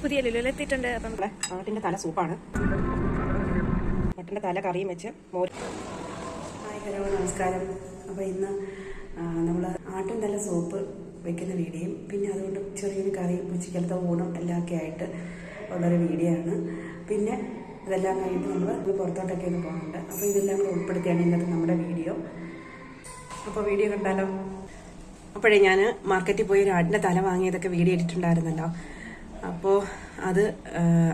പുതിയ ലുലുലെത്തിയിട്ടുണ്ട്. അപ്പം നമ്മുടെ ആട്ടിൻ്റെ തല സൂപ്പാണ്. ആട്ടിൻ്റെ തല കറിയും വെച്ച് മോര്. ഹായ്, ഹലോ, നമസ്കാരം. അപ്പോൾ ഇന്ന് നമ്മൾ ആട്ടിൻ തല സൂപ്പ് വെക്കുന്ന വീഡിയോയും പിന്നെ അതുകൊണ്ട് ചെറിയൊരു കറിയും ഉച്ചക്കലത്തെ ഊണും എല്ലാം ഒക്കെ ആയിട്ട് ഉള്ളൊരു വീഡിയോ ആണ്. പിന്നെ ഇതെല്ലാം കഴിഞ്ഞിട്ട് നമ്മൾ പുറത്തോട്ടൊക്കെ ഒന്ന് പോകുന്നുണ്ട്. അപ്പോൾ ഇതെല്ലാം കൂടെ ഉൾപ്പെടുത്തിയാണ് ഇന്നത്തെ നമ്മുടെ വീഡിയോ. അപ്പോൾ വീഡിയോ കണ്ടാലോ? അപ്പോഴേ ഞാൻ മാർക്കറ്റിൽ പോയി ഒരു ആടിൻ്റെ തല വാങ്ങിയതൊക്കെ വീഡിയോ ഇട്ടിട്ടുണ്ടായിരുന്നല്ലോ. അപ്പോൾ അത്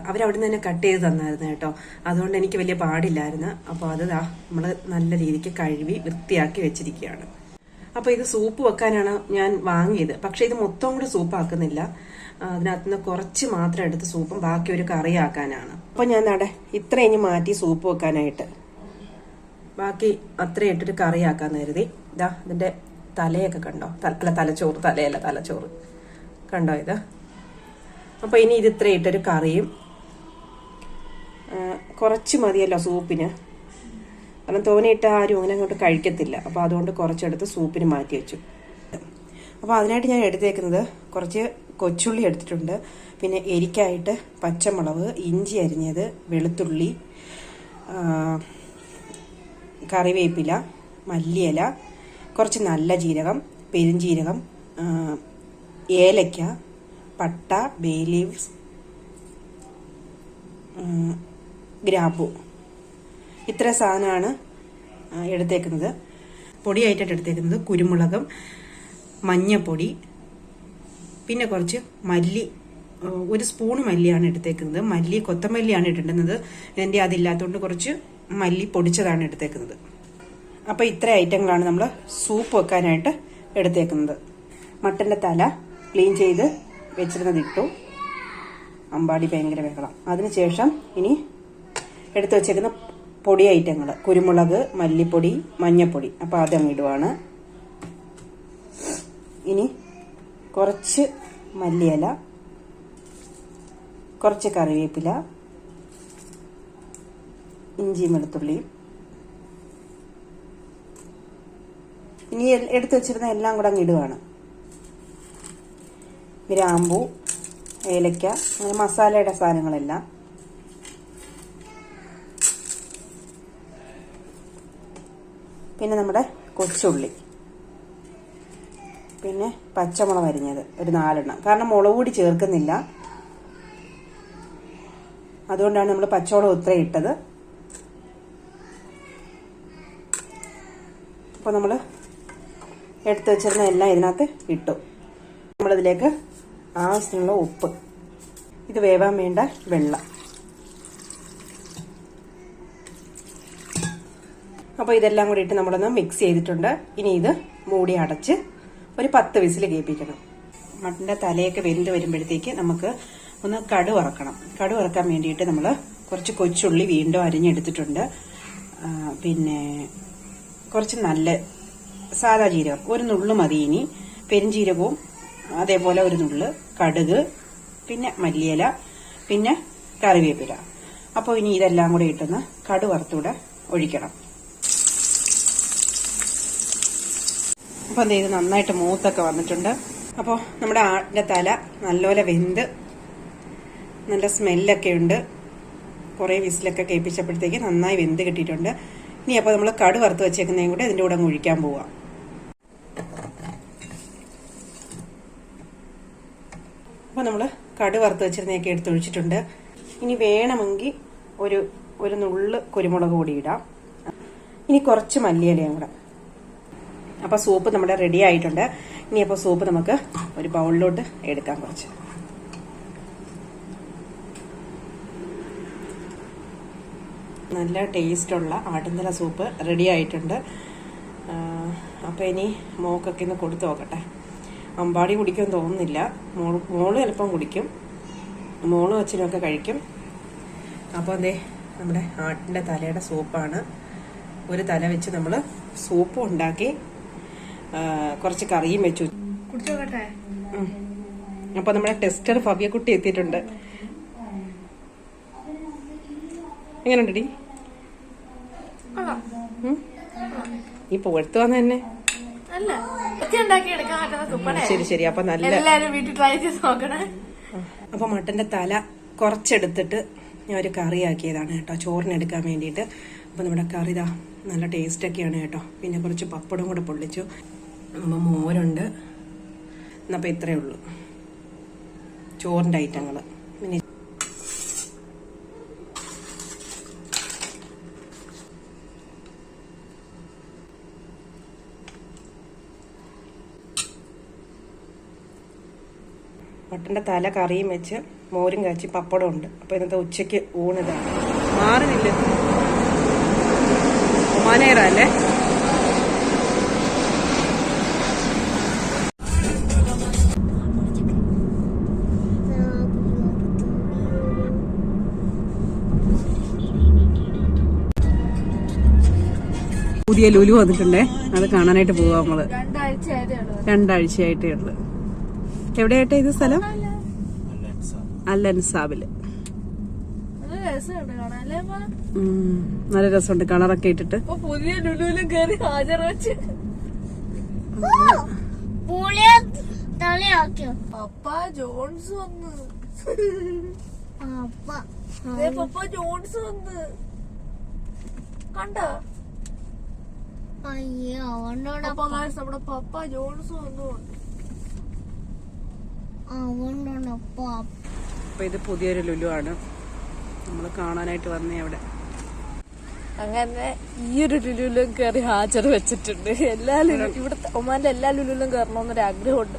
അവരവിടെ നിന്ന് തന്നെ കട്ട് ചെയ്ത് തന്നായിരുന്നു കേട്ടോ. അതുകൊണ്ട് എനിക്ക് വലിയ പാടില്ലായിരുന്നു. അപ്പോൾ അത് നമ്മൾ നല്ല രീതിക്ക് കഴുകി വൃത്തിയാക്കി വെച്ചിരിക്കുകയാണ്. അപ്പോൾ ഇത് സൂപ്പ് വെക്കാനാണ് ഞാൻ വാങ്ങിയത്. പക്ഷേ ഇത് മൊത്തം കൂടെ സൂപ്പാക്കുന്നില്ല. അതിനകത്ത് നിന്ന് കുറച്ച് മാത്രം എടുത്ത് സൂപ്പും ബാക്കി ഒരു കറിയാക്കാനാണ്. അപ്പോൾ ഞാൻ ഇത്ര ഇനി മാറ്റി സൂപ്പ് വെക്കാനായിട്ട് ബാക്കി അത്ര ഇട്ടിട്ട് കറിയാക്കാൻ കരുതി. ഇതാ ഇതിന്റെ തലയൊക്കെ കണ്ടോ? തലച്ചോറ്, തലയല്ല തലച്ചോറ് കണ്ടോ ഇത്? അപ്പൊ ഇനി ഇത് ഇത്ര ഇട്ടൊരു കറിയും കുറച്ച് മതിയല്ലോ സൂപ്പിന്. കാരണം തോനെയിട്ട ആരും അങ്ങനെ അങ്ങോട്ട് കഴിക്കത്തില്ല. അപ്പോൾ അതുകൊണ്ട് കുറച്ചെടുത്ത് സൂപ്പിന് മാറ്റി വെച്ചു. അപ്പോൾ അതിനായിട്ട് ഞാൻ എടുത്തേക്കുന്നത് കുറച്ച് കൊച്ചുള്ളി എടുത്തിട്ടുണ്ട്. പിന്നെ എരിക്കായിട്ട് പച്ചമുളക്, ഇഞ്ചി അരിഞ്ഞത്, വെളുത്തുള്ളി, കറിവേപ്പില, മല്ലിയില, കുറച്ച് നല്ല ജീരകം, പെരുംജീരകം, ഏലക്ക, പട്ട, ബേ ലീവ്സ്, ഗ്രാമ്പു. ഇത്ര സാധനമാണ് എടുത്തേക്കുന്നത്. പൊടിയായിട്ടാണ് എടുത്തേക്കുന്നത്. കുരുമുളകും, മഞ്ഞപ്പൊടി, പിന്നെ കുറച്ച് മല്ലി, ഒരു സ്പൂണ് മല്ലിയാണ് എടുത്തേക്കുന്നത്. മല്ലി കൊത്തമല്ലിയാണ് ഇട്ടിടുന്നത്. എൻ്റെ അതില്ലാത്തതുകൊണ്ട് കുറച്ച് മല്ലി പൊടിച്ചതാണ് എടുത്തേക്കുന്നത്. അപ്പോൾ ഇത്ര ഐറ്റങ്ങളാണ് നമ്മൾ സൂപ്പ് വെക്കാനായിട്ട് എടുത്തേക്കുന്നത്. മട്ടൻ്റെ തല ക്ലീൻ ചെയ്ത് വെച്ചിരുന്നത് ഇട്ടു. അമ്പാടി ഭയങ്കര വെക്കണം. അതിനുശേഷം ഇനി എടുത്തു വെച്ചേക്കുന്ന പൊടി ഐറ്റങ്ങൾ: കുരുമുളക്, മല്ലിപ്പൊടി, മഞ്ഞപ്പൊടി. അപ്പോൾ അതങ്ങ് ഇടുവാണ്. ഇനി കുറച്ച് മല്ലിയില, കുറച്ച് കറിവേപ്പില, ഇഞ്ചിയും വെളുത്തുള്ളിയും. ഇനി എടുത്തു വെച്ചിരുന്ന എല്ലാം കൂടെ അങ്ങ് ഇടുവാണ്. ഗ്രാമ്പു, ഏലക്ക, അങ്ങനെ മസാലയുടെ സാധനങ്ങളെല്ലാം. പിന്നെ നമ്മുടെ കൊച്ചുള്ളി, പിന്നെ പച്ചമുളക് അരിഞ്ഞത് ഒരു 4 എണ്ണം. കാരണം മുളക് പൊടി ചേർക്കുന്നില്ല, അതുകൊണ്ടാണ് നമ്മൾ പച്ചമുളക് ഇത്ര ഇട്ടത്. അപ്പോൾ നമ്മൾ എടുത്തു വെച്ചിരുന്ന എല്ലാം ഇതിനകത്ത് ഇട്ടു. നമ്മളിതിലേക്ക് ആവശ്യമുള്ള ഉപ്പ്, ഇത് വേവാൻ വേണ്ട വെള്ളം. അപ്പോൾ ഇതെല്ലാം കൂടി ഇട്ട് നമ്മളൊന്ന് മിക്സ് ചെയ്തിട്ടുണ്ട്. ഇനി ഇത് മൂടി അടച്ച് ഒരു 10 വിസിൽ കേൾപ്പിക്കണം. മട്ടൻ്റെ തലയൊക്കെ വെന്ത് വരുമ്പോഴത്തേക്ക് നമുക്ക് ഒന്ന് കടു വറക്കണം. കടു വറക്കാൻ വേണ്ടിയിട്ട് നമ്മൾ കുറച്ച് കൊച്ചുള്ളി വീണ്ടും അരിഞ്ഞെടുത്തിട്ടുണ്ട്. പിന്നെ കുറച്ച് നല്ല സാദാ ജീരകം, ഒരു നുള്ളു മതി. ഇനി പെരുംജീരകവും അതേപോലെ ഒരു നുള്ളു, കടുക്, പിന്നെ മല്ലിയില, പിന്നെ കറിവേപ്പില. അപ്പോൾ ഇനി ഇതെല്ലാം കൂടെ ഇട്ടൊന്ന് കടു വറുത്തൂടെ ഒഴിക്കണം. അപ്പോൾ ഇത് നന്നായിട്ട് മൂത്തൊക്കെ വന്നിട്ടുണ്ട്. അപ്പോൾ നമ്മുടെ ആടിൻ്റെ തല നല്ലപോലെ വെന്ത് നല്ല സ്മെല്ലൊക്കെ ഉണ്ട്. കുറേ വിസിലൊക്കെ കേൾപ്പിച്ചപ്പോഴത്തേക്ക് നന്നായി വെന്ത് കിട്ടിയിട്ടുണ്ട്. ഇനി അപ്പോൾ നമ്മൾ കടു വറുത്ത് വെച്ചേക്കുന്നതും കൂടെ ഇതിൻ്റെ കൂടെ അങ്ങ് ഒഴിക്കാൻ പോവാം. അപ്പോൾ നമ്മൾ കടു വറുത്ത് വെച്ചിരുന്നതൊക്കെ എടുത്തൊഴിച്ചിട്ടുണ്ട്. ഇനി വേണമെങ്കിൽ ഒരു നുള്ള് കുരുമുളക് കൂടി ഇടാം. ഇനി കുറച്ച് മല്ലിയിലയും കൂടെ. അപ്പോൾ സൂപ്പ് നമ്മുടെ റെഡി ആയിട്ടുണ്ട്. ഇനി അപ്പോൾ സൂപ്പ് നമുക്ക് ഒരു ബൗളിലോട്ട് എടുക്കാം. കുറച്ച് നല്ല ടേസ്റ്റുള്ള ആട്ടിൻതല സൂപ്പ് റെഡി ആയിട്ടുണ്ട്. അപ്പോൾ ഇനി മോക്കൊക്കെ ഒന്ന് കൊടുത്തു നോക്കട്ടെ. അമ്പാടി കുടിക്കുമെന്ന് തോന്നുന്നില്ല. മോള് ചിലപ്പം കുടിക്കും. മോളും അച്ഛനുമൊക്കെ കഴിക്കും. അപ്പോൾ അതേ നമ്മുടെ ആട്ടിൻ്റെ തലയുടെ സൂപ്പാണ്. ഒരു തല വെച്ച് നമ്മൾ സൂപ്പും ഉണ്ടാക്കി, കുറച്ച് കറിയും വെച്ചു. അപ്പോൾ നമ്മുടെ ടെസ്റ്റർ ഭവ്യക്കുട്ടി എത്തിയിട്ടുണ്ട്. എങ്ങനെയുണ്ടടി? ഈ പുകഴ്ത്തു വന്ന തന്നെ അല്ല, ശരി ശരി. അപ്പൊ നല്ല എല്ലാരും വീട്ടിൽ ട്രൈ ചെയ്ത് നോക്കണേ. അപ്പോൾ മട്ടൻ്റെ തല കുറച്ചെടുത്തിട്ട് ഞാൻ ഒരു കറിയാക്കിയതാണ് കേട്ടോ, ചോറിനെടുക്കാൻ വേണ്ടിയിട്ട്. അപ്പോൾ നമ്മുടെ കറി ഇതാ നല്ല ടേസ്റ്റൊക്കെയാണ് കേട്ടോ. പിന്നെ കുറച്ച് പപ്പടം കൂടെ പൊള്ളിച്ചു. അപ്പോൾ മോരുണ്ട്. എന്നപ്പോൾ ഇത്രയേ ഉള്ളൂ ചോറിൻ്റെ ഐറ്റങ്ങൾ. പിന്നെ മട്ടൻ്റെ തല കറിയും വെച്ച് മോരും കാച്ചി പപ്പടം ഉണ്ട്. അപ്പോൾ ഇന്നത്തെ ഉച്ചയ്ക്ക് ഊണിതാണ്. മാറുന്നില്ല ഒമാനേറല്ലേ. പുതിയ ലുലു വന്നിട്ടുണ്ടേ, അത് കാണാനായിട്ട് പോവാ നമ്മള്. 2 ആഴ്ചയായിട്ടേ ഉള്ളു. എവിടെയായിട്ടാ ഇത് സ്ഥലം? അൽ-അൻസാബില്. നല്ല രസമുണ്ട് കളറൊക്കെ ഇട്ടിട്ട്. പുതിയ ലുലുവിലും കയറി ഹാജർ വെച്ച് പപ്പ ജോൺസ് വന്ന് പപ്പ ജോൺസ് വന്ന് കണ്ടോ? നമ്മുടെ പപ്പ ജോൺസ് വന്നു. അപ്പൊ ഇത് പുതിയൊരു ലുലു ആണ് നമ്മൾ കാണാനായിട്ട് വന്നേ അവിടെ. അങ്ങനെ ഈ ഒരു ലുലുവിലും കയറി ഹാജർ വെച്ചിട്ടുണ്ട്. എല്ലാ ലുലു ഇവിടുത്തെ ഒമാന്റെ എല്ലാ ലുലുവിലും കയറണമെന്നൊരു ആഗ്രഹമുണ്ട്.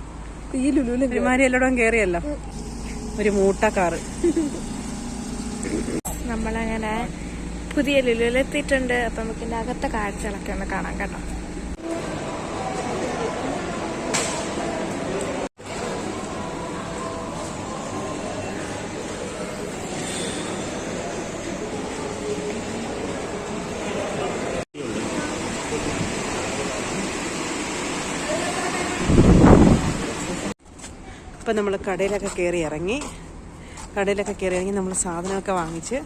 ഈ ലുലുവിലും ഒരുമാതിരി എല്ലായിടവും കയറിയല്ലോ ഒരു മൂട്ടക്കാറ്. നമ്മളങ്ങനെ പുതിയ ലുലുവിലെത്തിയിട്ടുണ്ട്. അപ്പൊ നമുക്ക് ഇതിന്റെ അകത്തെ കാഴ്ചകളൊക്കെ ഒന്ന് കാണാം കേട്ടോ. അപ്പം നമ്മൾ കടയിലൊക്കെ കയറി ഇറങ്ങി നമ്മൾ സാധനമൊക്കെ വാങ്ങിച്ച്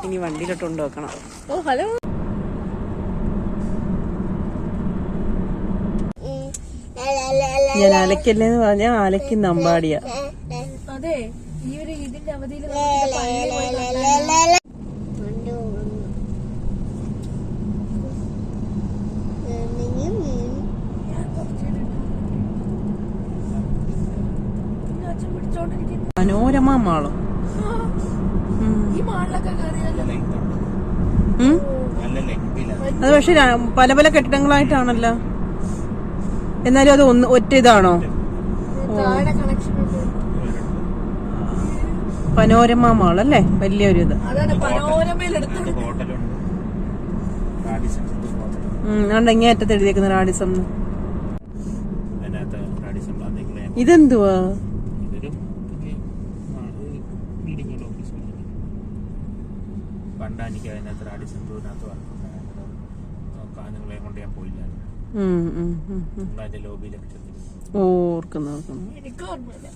ഇനി വണ്ടിയിലോട്ട് കൊണ്ടുവെക്കണം. ഓ ഹലോ. ഞാൻ അലക്കല്ലേന്ന് പറഞ്ഞാൽ അലക്കുന്ന അമ്പാടിയാ. അതെ, ഈ ഒരു ഇതിന്റെ അവധിയിൽ മനോരമ മാളോ. ഈ മാളിലൊക്കെ കയറിയല്ലോ. അത് പക്ഷെ പല പല കെട്ടിടങ്ങളായിട്ടാണല്ലോ. എന്നാലും അത് ഒറ്റ ഇതാണോ? പനോരമ മാൾ അല്ലേ, വലിയൊരു ഇത്. ഇങ്ങേ അറ്റത്ത് എഴുതിയേക്കുന്ന റാഡിസം. ഇതെന്തുവാ? പണ്ടാനിക്ക് അതിനകത്ത് റാഡിസെന്തൂരിനകത്ത് കാഞ്ഞങ്ങളെ കൊണ്ട് ഞാൻ പോയില്ല. അതിന്റെ ലോബിയിലൊക്കെ ചെന്നിരുന്നു. ഓർക്കുന്നു. എനിക്ക് ഓർമ്മയില്ല.